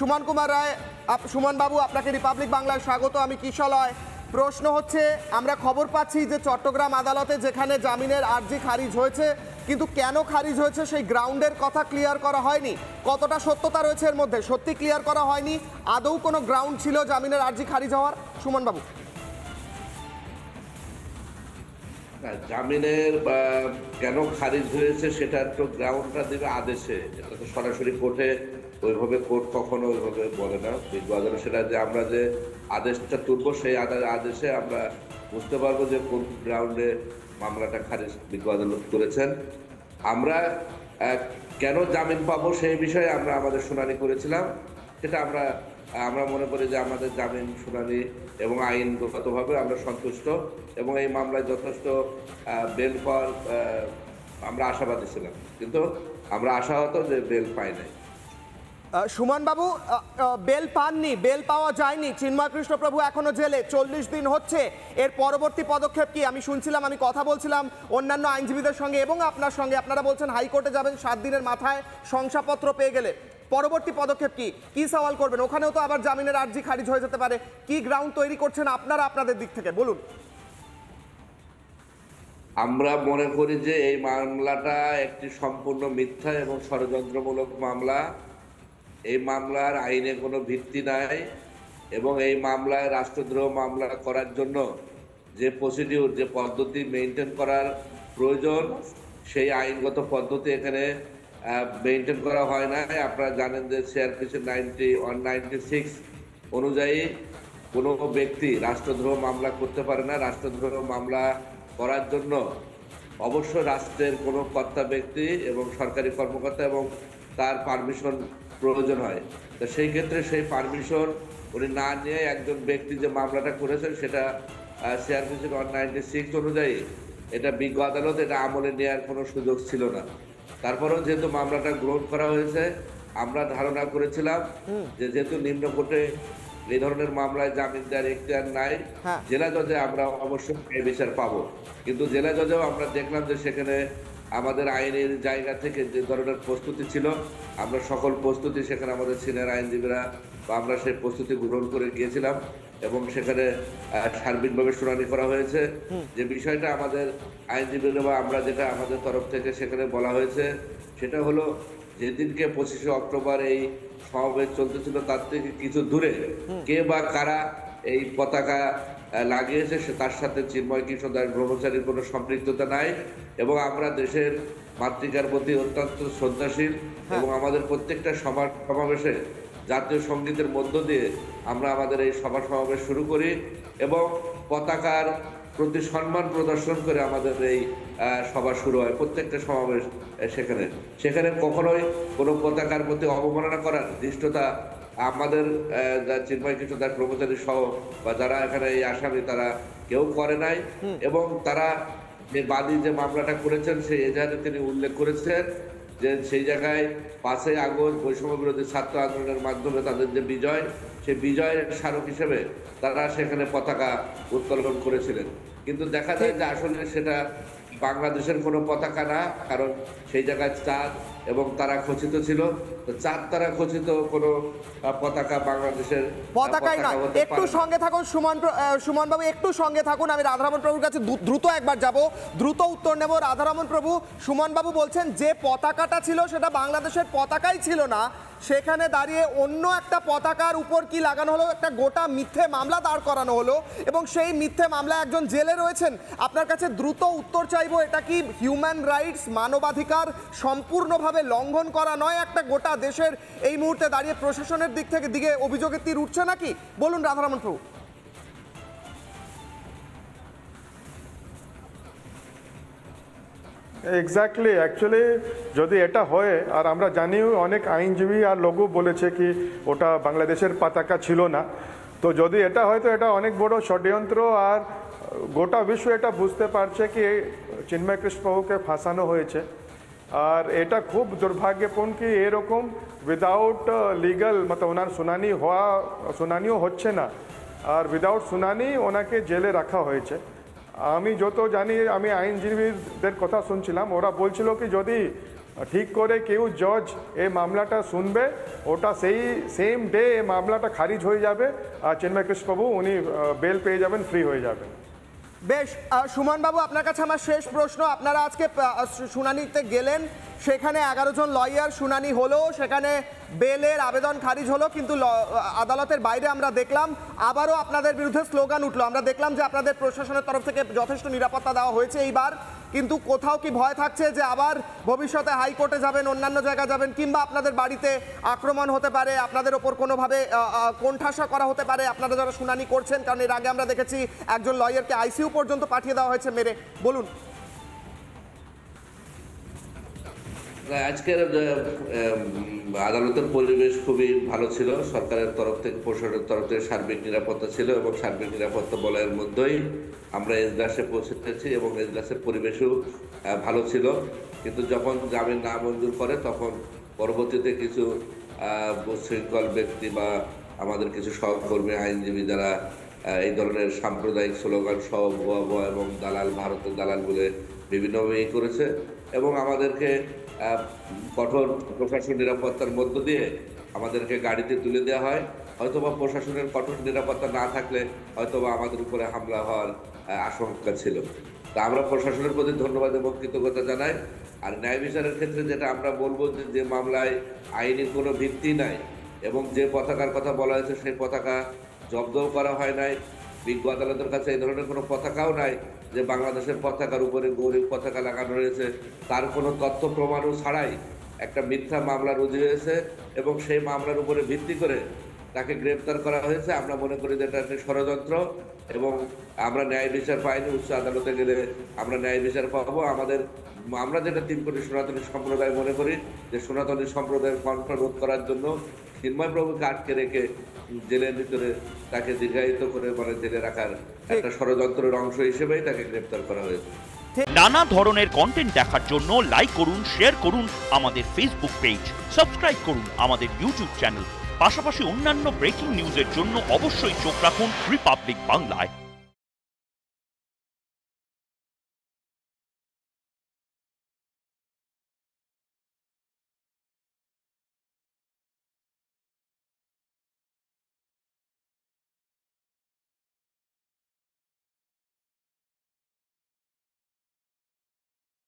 সুমন কুমার রায়, সুমন বাবু আপনাকে রিপাবলিক বাংলায় স্বাগত। আমি কিশলয়। প্রশ্ন হচ্ছে, আমরা খবর পাচ্ছি যে চট্টগ্রাম আদালতে যেখানে জামিনের আর্জি খারিজ হয়েছে, কিন্তু কেন খারিজ হয়েছে সেই গ্রাউন্ডের কথা ক্লিয়ার করা হয়নি। কতটা সত্যতা রয়েছে এর মধ্যে, সত্যি ক্লিয়ার করা হয়নি। আদৌ কোনো গ্রাউন্ড ছিল জামিনের আর্জি খারিজ হওয়ার? সুমন বাবু। জামিনের কেন খারিজ হয়েছে সেটা তো গ্রাউন্ডটা দেবে আদেশে, এটা তো সরাসরি কোর্টে ওইভাবে কোর্ট কখনো ওইভাবে বলে না। বিজ্ঞ আদালত সেটা যে আমরা যে আদেশটা তুলব সেই আদেশে আমরা বুঝতে পারবো যে কোন গ্রাউন্ডে মামলাটা খারিজ বিজ্ঞ আদালত করেছেন। আমরা কেন জামিন পাবো সেই বিষয়ে আমরা আমাদের শুনানি করেছিলাম। সেটা আমরা মনে করি যে আমাদের জামিন শুনানি এবং আইনগতভাবে আমরা সন্তুষ্ট এবং এই মামলায় যথেষ্ট বেল পাওয়ার আমরা আশাবাদী ছিলাম, কিন্তু আমরা আশাহত যে বেল পাই নাই। সুমন বাবু, বেল পাননি, বেল পাওয়া যায়নি, চিন্ময় কৃষ্ণপ্রভু এখনো জেলে, 40 দিন হচ্ছে। এর পরবর্তী পদক্ষেপ কি? আমি শুনছিলাম, আমি কথা বলছিলাম অন্যান্য আইনজীবীদের সঙ্গে এবং আপনার সঙ্গে, আপনারা বলছেন হাইকোর্টে যাবেন 7 দিনের মাথায় শংসাপত্র পেয়ে গেলে। পরবর্তী পদক্ষেপ কি? কি সওয়াল করবেন? ওখানেও তো আবার জামিনের আর্জি খারিজ হয়ে যেতে পারে। কি গ্রাউন্ড তৈরি করছেন আপনারা আপনাদের দিক থেকে, বলুন। আমরা মনে করি যে এই মামলাটা একটি সম্পূর্ণ মিথ্যা এবং ষড়যন্ত্রমূলক মামলা। এই মামলার আইনে কোনো ভিত্তি নাই এবং এই মামলায় রাষ্ট্রদ্রোহ মামলা করার জন্য যে প্রসিডিউর, যে পদ্ধতি মেনটেন করার প্রয়োজন, সেই আইনগত পদ্ধতি এখানে মেনটেন করা হয় না। আপনারা জানেন যে সিআরপিসি 196 অনুযায়ী কোনো ব্যক্তি রাষ্ট্রদ্রোহ মামলা করতে পারে না। রাষ্ট্রদ্রোহ মামলা করার জন্য অবশ্য রাষ্ট্রের কোনো কর্তা ব্যক্তি এবং সরকারি কর্মকর্তা এবং তার পারমিশন প্রয়োজন হয়। তো সেই ক্ষেত্রে সেই পারমিশন উনি না নিয়ে একজন ব্যক্তি যে মামলাটা করেছেন সেটা সিআরপিসি 196 অনুযায়ী এটা বিজ্ঞ আদালত এটা আমলে নেওয়ার কোনো সুযোগ ছিল না। তারপরেও যেহেতু মামলাটা গ্রহণ করা হয়েছে, আমরা ধারণা করেছিলাম যে যেহেতু নিম্ন কোর্টে এই ধরনের মামলায় জামিন দেওয়ার এখতিয়ার নাই, জেলা জজে আমরা অবশ্যই বিচার পাবো। কিন্তু জেলা জজেও আমরা দেখলাম যে সেখানে আমাদের আইনের জায়গা থেকে যে ধরনের প্রস্তুতি ছিল, আমরা সকল প্রস্তুতি সেখানে আমাদের সিনিয়র আইনজীবীরা বা আমরা সেই প্রস্তুতি গ্রহণ করে গিয়েছিলাম এবং সেখানে সার্বিকভাবে শুনানি করা হয়েছে। যে বিষয়টা আমাদের আইনজীবীরা বা আমরা যেটা আমাদের তরফ থেকে সেখানে বলা হয়েছে সেটা হলো, যেদিনকে 25শে অক্টোবর এই সমাবেশ চলতেছিল তার থেকে কিছু দূরে কে বা কারা এই পতাকা লাগিয়েছে তার সাথে চিন্ময় কৃষ্ণ দাস ব্রহ্মচারীর কোনো সম্পৃক্ততা নাই এবং আমরা দেশের মাতৃকার প্রতি অত্যন্ত শ্রদ্ধাশীল এবং আমাদের প্রত্যেকটা সমাবেশে জাতীয় সঙ্গীতের মধ্য দিয়ে আমরা আমাদের এই সমাবেশ শুরু করি এবং পতাকার প্রতি সম্মান প্রদর্শন করে আমাদের এই সভা শুরু হয়। প্রত্যেকটা সমাবেশ সেখানে কখনোই কোনো পতাকার প্রতি অবমাননা করার দৃষ্টতা আমাদের চিন্ময় কৃষ্ণ দাস ব্রহ্মচারী সহ বা যারা এখানে এই আসামি তারা কেউ করে নাই এবং তারা যে বাদী যে মামলাটা করেছেন সেই এজাহারে তিনি উল্লেখ করেছেন যে সেই জায়গায় 5ই আগস্ট বৈষম্য বিরোধী ছাত্র আন্দোলনের মাধ্যমে তাদের যে বিজয়, সেই বিজয়ের স্মারক হিসেবে তারা সেখানে পতাকা উত্তোলন করেছিলেন। কিন্তু দেখা যায় যে আসলে সেটা বাংলাদেশের কোনো পতাকা না, কারণ সেই জায়গায় চাঁদ এবং তারা খচিত ছিল। তো চাঁদ তারা খচিত কোনো পতাকা বাংলাদেশের পতাকাই না। একটু সঙ্গে থাকুন সুমন বাবু, একটু সঙ্গে থাকুন। আমি রাধারমণ প্রভুর কাছে দ্রুত একবার যাব, দ্রুত উত্তর নেব। রাধারমণ প্রভু, সুমন বাবু বলছেন যে পতাকাটা ছিল সেটা বাংলাদেশের পতাকাই ছিল না, সেখানে দাঁড়িয়ে অন্য একটা পতাকার উপর কি লাগানো হলো, একটা গোটা মিথ্যে মামলা দাঁড় করানো হলো এবং সেই মিথ্যে মামলায় একজন জেলে রয়েছেন। আপনার কাছে দ্রুত উত্তর চাইবো, এটা কি হিউম্যান রাইটস, মানবাধিকার সম্পূর্ণভাবে লঙ্ঘন করা নয়? একটা গোটা দেশের এই মুহূর্তে দাঁড়িয়ে প্রশাসনের দিকে অভিযোগের তীর উঠছে নাকি? বলুন রাধারমণ প্রভু। এক্স্যাক্টলি, অ্যাকচুয়ালি যদি এটা হয়, আর আমরা জানিও অনেক আইনজীবী আর লোকও বলেছে কি ওটা বাংলাদেশের পতাকা ছিল না, তো যদি এটা হয় তো এটা অনেক বড় ষড়যন্ত্র আর গোটা বিশ্ব এটা বুঝতে পারছে কি চিন্ময় কৃষ্ণবাবুকে ফাঁসানো হয়েছে। আর এটা খুব দুর্ভাগ্যপূর্ণ কি এরকম উইদাউট লিগাল ওনার শুনানিও হচ্ছে না আর উইদাউট শুনানি ওনাকে জেলে রাখা হয়েছে। আমি যত জানি, আমি আইনজীবীদের কথা শুনছিলাম, ওরা বলছিল কি যদি ঠিক করে কেউ জজ এই মামলাটা শুনবে, ওটা সেই সেম ডে এই মামলাটা খারিজ হয়ে যাবে আর চিন্ময় কৃষ্ণবাবু উনি বেল পেয়ে যাবেন, ফ্রি হয়ে যাবেন। বেশ, সুমন বাবু আপনার কাছে আমার শেষ প্রশ্ন। আপনারা আজকে শুনানিতে গেলেন, সেখানে 11 জন লয়ার শুনানি হলো, সেখানে বেলের আবেদন খারিজ হলো, কিন্তু আদালতের বাইরে আমরা দেখলাম আবারও আপনাদের বিরুদ্ধে স্লোগান উঠলো। আমরা দেখলাম যে আপনাদের প্রশাসনের তরফ থেকে যথেষ্ট নিরাপত্তা দেওয়া হয়েছে এইবার, কিন্তু কোথাও কি ভয় থাকছে যে আবার ভবিষ্যতে হাইকোর্টে যাবেন, অন্যান্য জায়গায় যাবেন, কিংবা আপনাদের বাড়িতে আক্রমণ হতে পারে, আপনাদের ওপর কোনোভাবে কোণঠাসা করা হতে পারে আপনারা যারা শুনানি করছেন? কারণ এর আগে আমরা দেখেছি একজন লয়ারকে আইসিইউ পর্যন্ত পাঠিয়ে দেওয়া হয়েছে মেরে। বলুন। আজকের আদালতের পরিবেশ খুবই ভালো ছিল। সরকারের তরফ থেকে, প্রশাসনের তরফ থেকে সার্বিক নিরাপত্তা ছিল এবং সার্বিক নিরাপত্তা বলয়ের মধ্যেই আমরা এজলাসে পৌঁছেছি এবং এজলাসের পরিবেশও ভালো ছিল। কিন্তু যখন জামিন না মঞ্জুর করে তখন পরবর্তীতে কিছু উচ্ছৃঙ্খল ব্যক্তি বা আমাদের কিছু সহকর্মী আইনজীবী যারা এই ধরনের সাম্প্রদায়িক স্লোগান সহ ভুয়া এবং দালাল, ভারতের দালাল বলে বিভিন্নভাবে করেছে এবং আমাদেরকে কঠোর প্রশাসন নিরাপত্তার মধ্য দিয়ে আমাদেরকে গাড়িতে তুলে দেওয়া হয়। হয়তোবা প্রশাসনের কঠোর নিরাপত্তা না থাকলে হয়তোবা আমাদের উপরে হামলা হওয়ার আশঙ্কা ছিল। তা আমরা প্রশাসনের প্রতি ধন্যবাদ এবং কৃতজ্ঞতা জানাই। আর ন্যায় বিচারের ক্ষেত্রে যেটা আমরা বলবো যে মামলায় আইনি কোনো ভিত্তি নাই এবং যে পতাকার কথা বলা হয়েছে সেই পতাকা জব্দও করা হয় নাই। বিজ্ঞ আদালতের কাছে এই ধরনের কোনো পতাকাও নাই যে বাংলাদেশের পতাকার উপরে গৌরব পতাকা লাগানো রয়েছে, তার কোনো তথ্য প্রমাণও ছাড়াই একটা মিথ্যা মামলা রুজু হয়েছে এবং সেই মামলার উপরে ভিত্তি করে তাকে গ্রেপ্তার করা হয়েছে। আমরা মনে করি যে এটা একটা ষড়যন্ত্র এবং আমরা ন্যায় বিচার পাইনি। উচ্চ আদালতে গেলে আমরা ন্যায় বিচার পাবো। আমরা যেটা 3 কোটি সনাতনী সম্প্রদায় মনে করি যে সনাতনী সম্প্রদায়ের কণ্ঠ রোধ করার জন্য চিন্ময় প্রভুকে আটকে রেখে জেলের ভিতরে তাকে দীর্ঘায়িত করে জেলে রাখার একটা ষড়যন্ত্রের অংশ হিসেবেই তাকে গ্রেপ্তার করা হয়েছে। নানা ধরনের কন্টেন্ট দেখার জন্য লাইক করুন, শেয়ার করুন আমাদের ফেসবুক পেজ, সাবস্ক্রাইব করুন আমাদের ইউটিউব চ্যানেল। পাশাপাশি অন্যান্য ব্রেকিং নিউজের জন্য অবশ্যই চোখ রাখুন রিপাবলিক বাংলায়।